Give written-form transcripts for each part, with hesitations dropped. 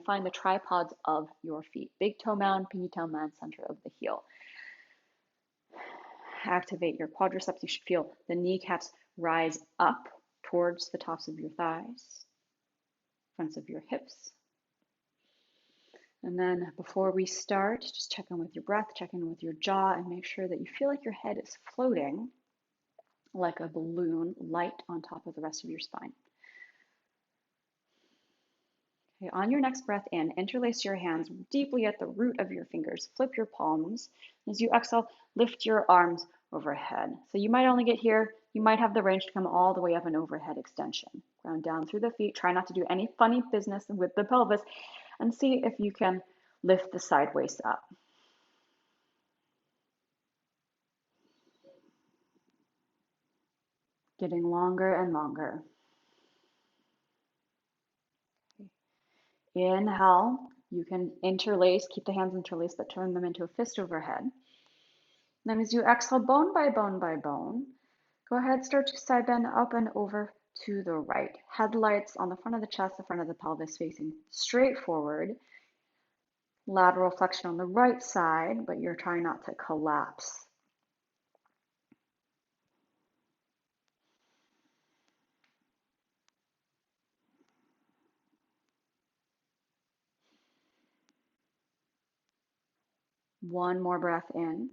then find the tripods of your feet. Big toe mound, pinky toe mound, center of the heel. Activate your quadriceps. You should feel the kneecaps rise up towards the tops of your thighs, fronts of your hips. And then before we start, just check in with your breath, check in with your jaw, and make sure that you feel like your head is floating like a balloon, light on top of the rest of your spine. Okay, on your next breath in, interlace your hands deeply at the root of your fingers. Flip your palms. As you exhale, lift your arms overhead. So you might only get here. You might have the range to come all the way up an overhead extension. Ground down through the feet. Try not to do any funny business with the pelvis, and see if you can lift the side waist up. Getting longer and longer. Inhale, you can interlace, keep the hands interlaced, but turn them into a fist overhead. Then as you exhale, bone by bone by bone, go ahead, start to side bend up and over to the right. Headlights on the front of the chest, the front of the pelvis facing straight forward. Lateral flexion on the right side, but you're trying not to collapse. One more breath in.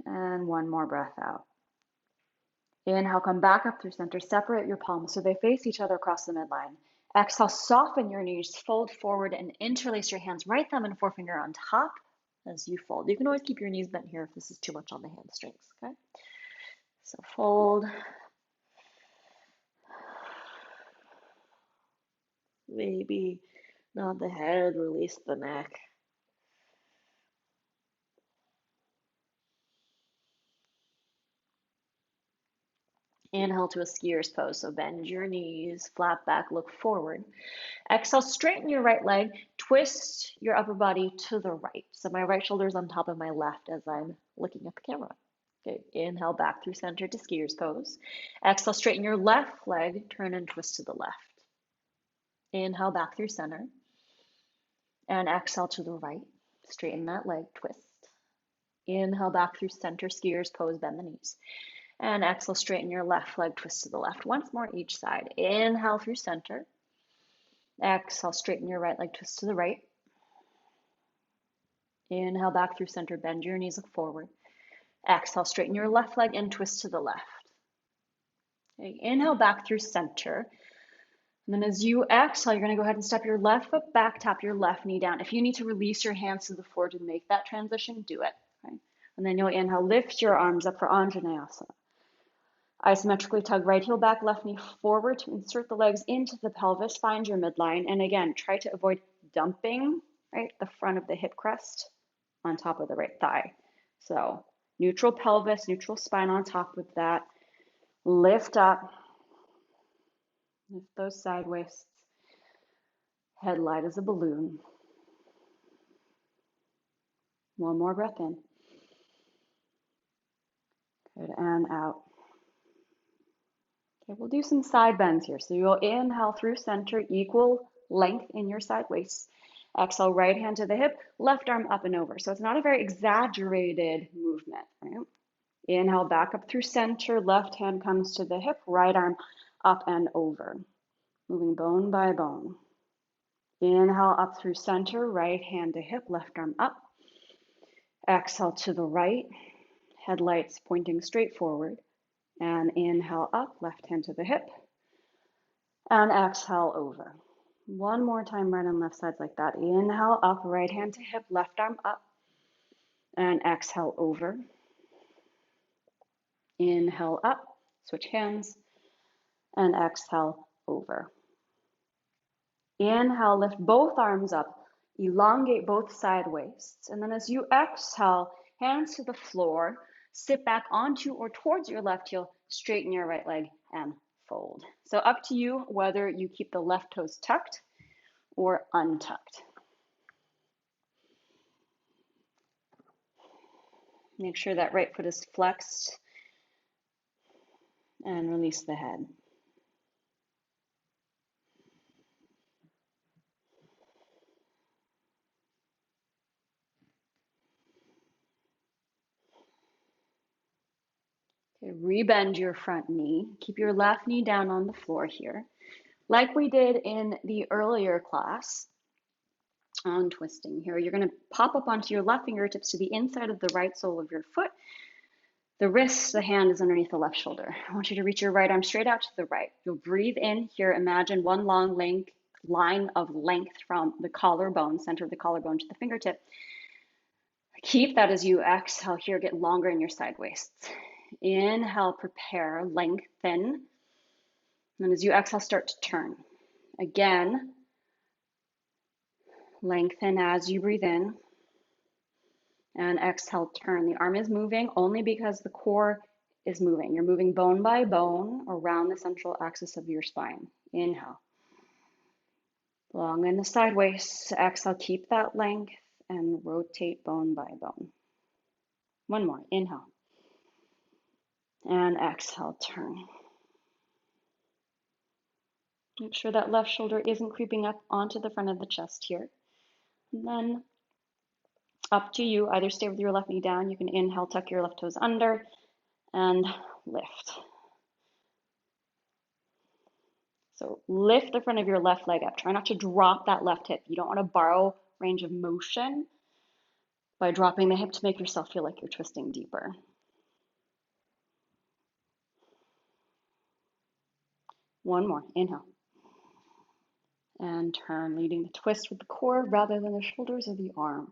And one more breath out. Inhale, come back up through center. Separate your palms so they face each other across the midline. Exhale, soften your knees, fold forward, and interlace your hands, right thumb and forefinger on top as you fold. You can always keep your knees bent here if this is too much on the hamstrings, okay? So fold. Maybe nod the head, release the neck. Inhale to a skier's pose. So bend your knees, flat back, look forward. Exhale, straighten your right leg, twist your upper body to the right. So my right shoulder is on top of my left as I'm looking at the camera. Okay, inhale back through center to skier's pose. Exhale, straighten your left leg, turn and twist to the left. Inhale back through center. And exhale to the right. Straighten that leg, twist. Inhale back through center, skier's pose, bend the knees. And exhale, straighten your left leg, twist to the left. Once more each side. Inhale through center. Exhale, straighten your right leg, twist to the right. Inhale back through center, bend your knees, look forward. Exhale, straighten your left leg and twist to the left. Okay, inhale back through center. And then as you exhale, you're going to go ahead and step your left foot back, tap your left knee down. If you need to release your hands to the floor to make that transition, do it. Okay? And then you'll inhale, lift your arms up for Anjaneyasana. Isometrically tug right heel back, left knee forward to insert the legs into the pelvis, find your midline. And again, try to avoid dumping, right, the front of the hip crest on top of the right thigh. So neutral pelvis, neutral spine on top with that. Lift up. Lift those side waists. Head light as a balloon. One more breath in. Good, and out. Okay, we'll do some side bends here. So you'll inhale through center, equal length in your side waist. Exhale, right hand to the hip, left arm up and over. So it's not a very exaggerated movement, right? Inhale back up through center, left hand comes to the hip, right arm up and over. Moving bone by bone. Inhale up through center, right hand to hip, left arm up. Exhale to the right, headlights pointing straight forward. And inhale up, left hand to the hip. And exhale over. One more time, right and left sides like that. Inhale up, right hand to hip, left arm up. And exhale over. Inhale up, switch hands. And exhale over. Inhale, lift both arms up. Elongate both side waists. And then as you exhale, hands to the floor. Sit back onto or towards your left heel, straighten your right leg and fold. So up to you whether you keep the left toes tucked or untucked. Make sure that right foot is flexed and release the head. Okay, rebend your front knee. Keep your left knee down on the floor here. Like we did in the earlier class on twisting here, you're going to pop up onto your left fingertips to the inside of the right sole of your foot. The wrist, the hand is underneath the left shoulder. I want you to reach your right arm straight out to the right. You'll breathe in here. Imagine one long line of length from the collarbone, center of the collarbone to the fingertip. Keep that as you exhale here, get longer in your side waists. Inhale, prepare, lengthen. And as you exhale, start to turn. Again, lengthen as you breathe in. And exhale, turn. The arm is moving only because the core is moving. You're moving bone by bone around the central axis of your spine. Inhale. Long in the side waist. Exhale, keep that length and rotate bone by bone. One more. Inhale. And exhale, turn. Make sure that left shoulder isn't creeping up onto the front of the chest here. And then up to you, either stay with your left knee down. You can inhale, tuck your left toes under, and lift. So lift the front of your left leg up. Try not to drop that left hip. You don't want to borrow range of motion by dropping the hip to make yourself feel like you're twisting deeper. One more. Inhale. And turn, leading the twist with the core rather than the shoulders or the arms.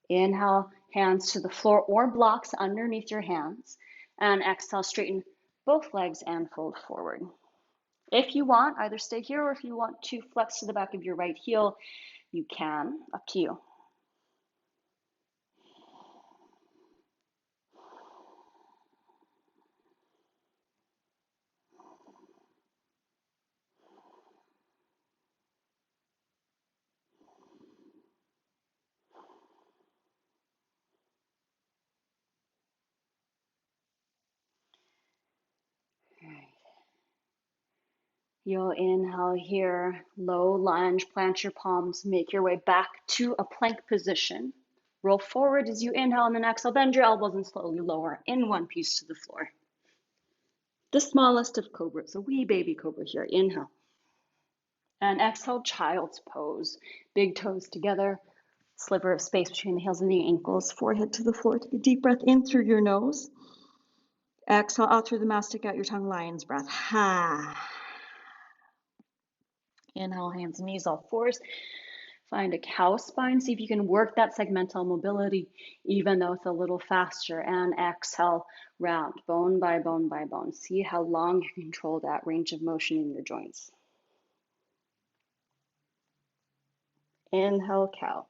Inhale, hands to the floor or blocks underneath your hands. And exhale, straighten both legs and fold forward. If you want, either stay here or if you want to flex to the back of your right heel, you can. Up to you. You'll inhale here, low lunge, plant your palms, make your way back to a plank position. Roll forward as you inhale and then exhale, bend your elbows and slowly lower in one piece to the floor. The smallest of cobras, a wee baby cobra here. Inhale. And exhale, child's pose. Big toes together, sliver of space between the heels and the ankles, forehead to the floor. Take a deep breath in through your nose. Exhale out through the mouth, stick out your tongue, lion's breath. Ha. Inhale, hands and knees, all fours. Find a cow spine. See if you can work that segmental mobility, even though it's a little faster. And exhale, round, bone by bone by bone. See how long you control that range of motion in your joints. Inhale, cow.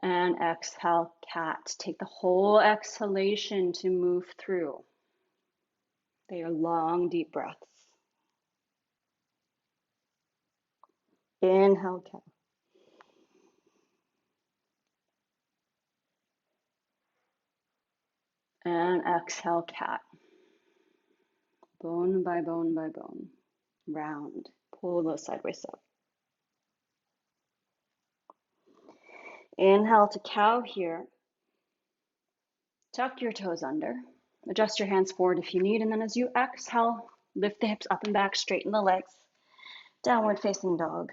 And exhale, cat. Take the whole exhalation to move through. They are long, deep breaths. Inhale, cow. And exhale, cat. Bone by bone by bone. Round. Pull those sideways up. Inhale to cow here. Tuck your toes under. Adjust your hands forward if you need. And then as you exhale, lift the hips up and back, straighten the legs. Downward facing dog.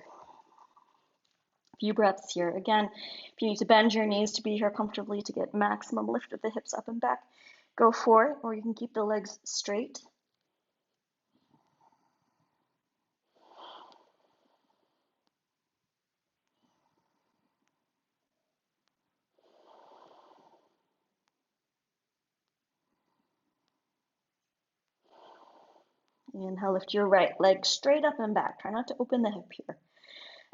Few breaths here. Again, if you need to bend your knees to be here comfortably to get maximum lift of the hips up and back, go for it, or you can keep the legs straight. Inhale, lift your right leg straight up and back. Try not to open the hip here.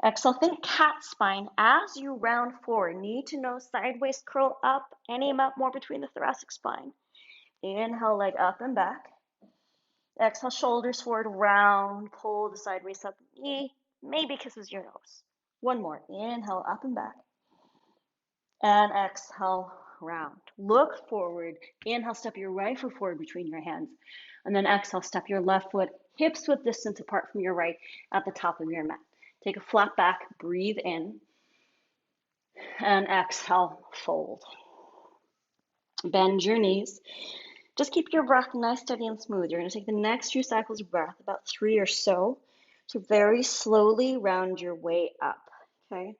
Exhale, think cat spine as you round forward. Knee to nose, sideways curl up, any amount more between the thoracic spine. Inhale, leg up and back. Exhale, shoulders forward, round, pull the sideways up, knee, maybe kisses your nose. One more, inhale, up and back. And exhale, round. Look forward, inhale, step your right foot forward between your hands. And then exhale, step your left foot hips width distance apart from your right at the top of your mat. Take a flat back, breathe in. And exhale, fold. Bend your knees. Just keep your breath nice, steady, and smooth. You're going to take the next few cycles of breath, about 3 or so, to very slowly round your way up, okay?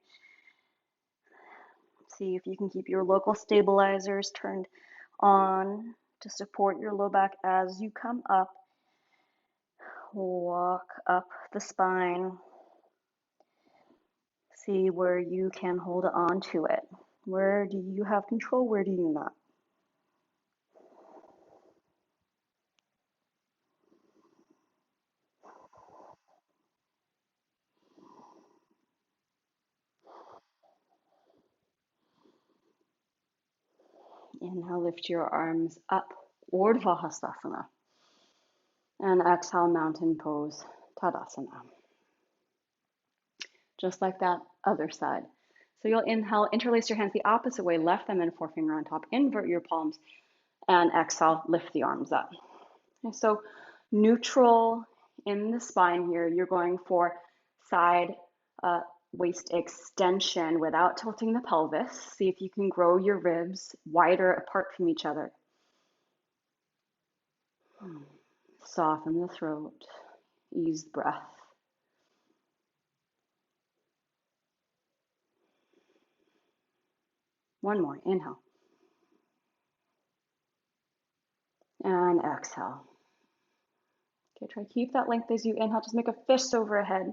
See if you can keep your local stabilizers turned on to support your low back as you come up. Walk up the spine. See where you can hold on to it. Where do you have control? Where do you not? Inhale, lift your arms up, Urdhva Hastasana. And exhale, mountain pose, Tadasana. Just like that other side. So you'll inhale, interlace your hands the opposite way, left thumb and forefinger on top, invert your palms, and exhale, lift the arms up. Okay, so neutral in the spine here, you're going for side waist extension without tilting the pelvis. See if you can grow your ribs wider apart from each other. Soften the throat, ease the breath. One more, inhale. And exhale. Okay, try to keep that length as you inhale. Just make a fist overhead.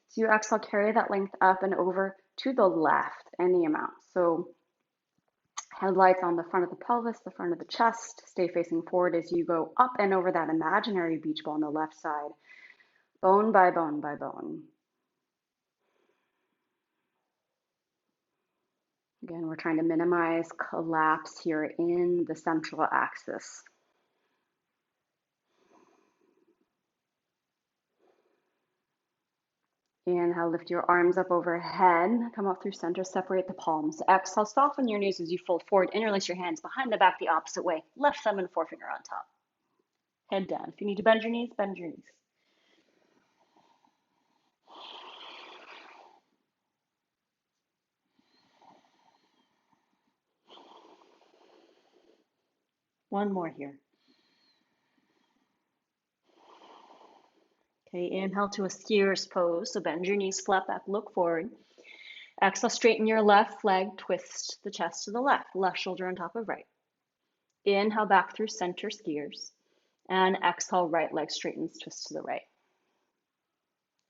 So you exhale, carry that length up and over to the left, any amount. So headlights on the front of the pelvis, the front of the chest. Stay facing forward as you go up and over that imaginary beach ball on the left side, bone by bone by bone. Again, we're trying to minimize collapse here in the central axis. Inhale, lift your arms up overhead, come up through center, separate the palms. Exhale, soften your knees as you fold forward, interlace your hands behind the back the opposite way, left thumb and forefinger on top. Head down. If you need to bend your knees, bend your knees. One more here. Okay, inhale to a skier's pose. So bend your knees, flat back, look forward. Exhale, straighten your left leg, twist the chest to the left, left shoulder on top of right. Inhale back through center, skiers. And exhale, right leg straightens, twist to the right.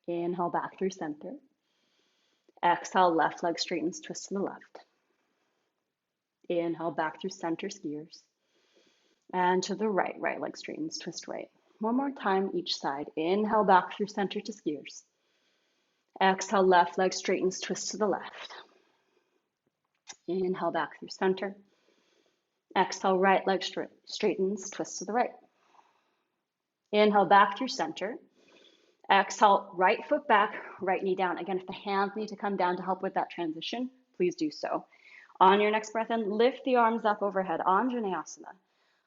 Inhale back through center. Exhale, left leg straightens, twist to the left. Inhale back through center, skiers. And to the right, right leg straightens, twist right. One more time each side. Inhale back through center to skiers. Exhale, left leg straightens, twist to the left. Inhale back through center. Exhale, right leg straightens, twist to the right. Inhale back through center. Exhale, right foot back, right knee down. Again, if the hands need to come down to help with that transition, please do so. On your next breath in, lift the arms up overhead, Anjaneyasana.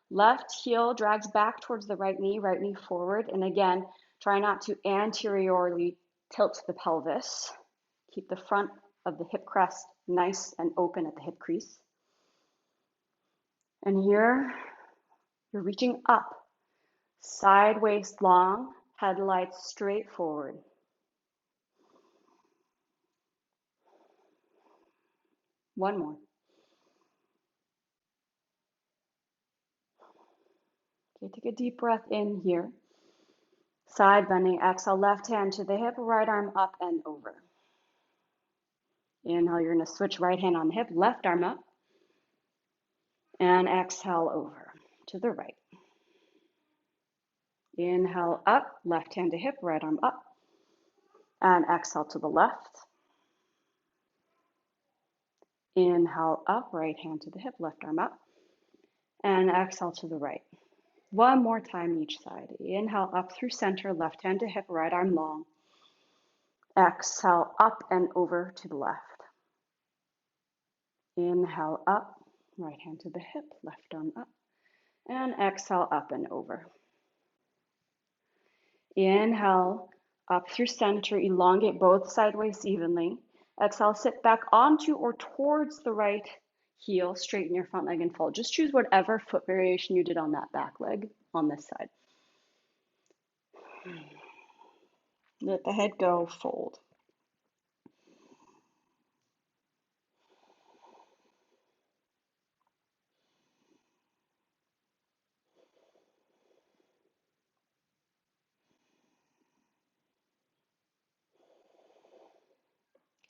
Left heel drags back towards the right knee forward. And again, try not to anteriorly tilt the pelvis. Keep the front of the hip crest nice and open at the hip crease. And here, you're reaching up, side waist long, headlights straight forward. One more. Okay, take a deep breath in here. Side bending, exhale, left hand to the hip, right arm up and over. Inhale, you're going to switch right hand on the hip, left arm up. And exhale over to the right. Inhale up, left hand to hip, right arm up. And exhale to the left. Inhale up, right hand to the hip, left arm up. And exhale to the right. One more time each side. Inhale up through center, left hand to hip, right arm long. Exhale up and over to the left. Inhale up, right hand to the hip, left arm up. And exhale up and over. Inhale up through center, elongate both sideways evenly. Exhale, sit back onto or towards the right heel, straighten your front leg and fold. Just choose whatever foot variation you did on that back leg on this side. Let the head go, fold.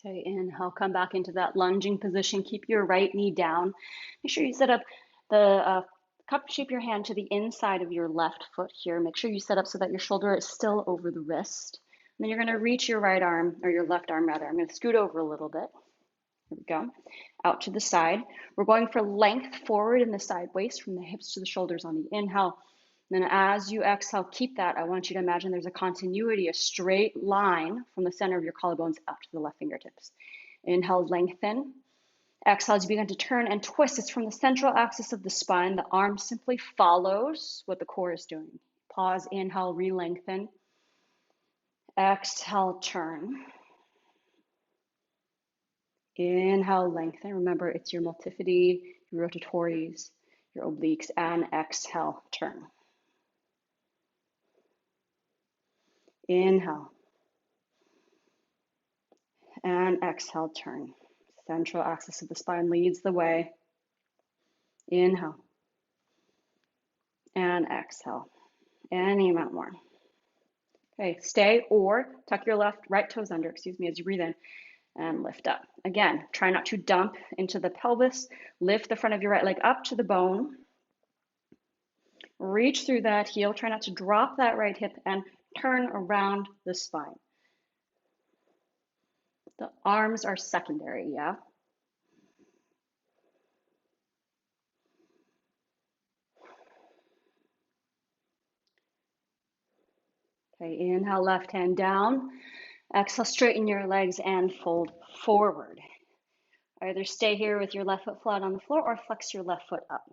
Okay, inhale, come back into that lunging position. Keep your right knee down. Make sure you set up the cup shape your hand to the inside of your left foot here. Make sure you set up so that your shoulder is still over the wrist. And then you're going to reach your right arm, or your left arm rather. I'm going to scoot over a little bit. Here we go. Out to the side. We're going for length forward in the side waist from the hips to the shoulders on the inhale. And then as you exhale, keep that. I want you to imagine there's a continuity, a straight line from the center of your collarbones up to the left fingertips. Inhale, lengthen. Exhale, as you begin to turn and twist, it's from the central axis of the spine. The arm simply follows what the core is doing. Pause, inhale, re-lengthen. Exhale, turn. Inhale, lengthen. Remember, it's your multifidi, your rotatories, your obliques, and exhale, turn. Inhale. And exhale, turn. Central axis of the spine leads the way. Inhale. And exhale. Any amount more. Okay, stay or tuck your right toes under, as you breathe in and lift up. Again, try not to dump into the pelvis. Lift the front of your right leg up to the bone. Reach through that heel. Try not to drop that right hip and turn around the spine. The arms are secondary, yeah? Okay, inhale, left hand down. Exhale, straighten your legs and fold forward. Either stay here with your left foot flat on the floor or flex your left foot up.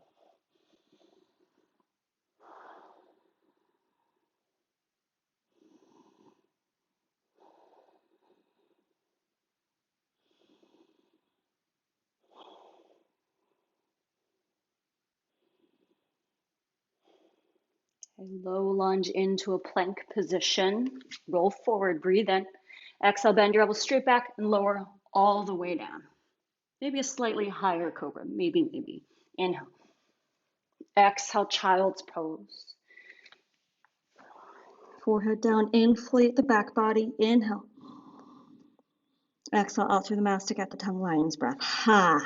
Okay, low lunge into a plank position. Roll forward, breathe in. Exhale, bend your elbows straight back and lower all the way down. Maybe a slightly higher cobra, maybe. Inhale. Exhale, child's pose. Forehead down, inflate the back body. Inhale. Exhale out through the mouth, stick out the tongue, lion's breath. Ha.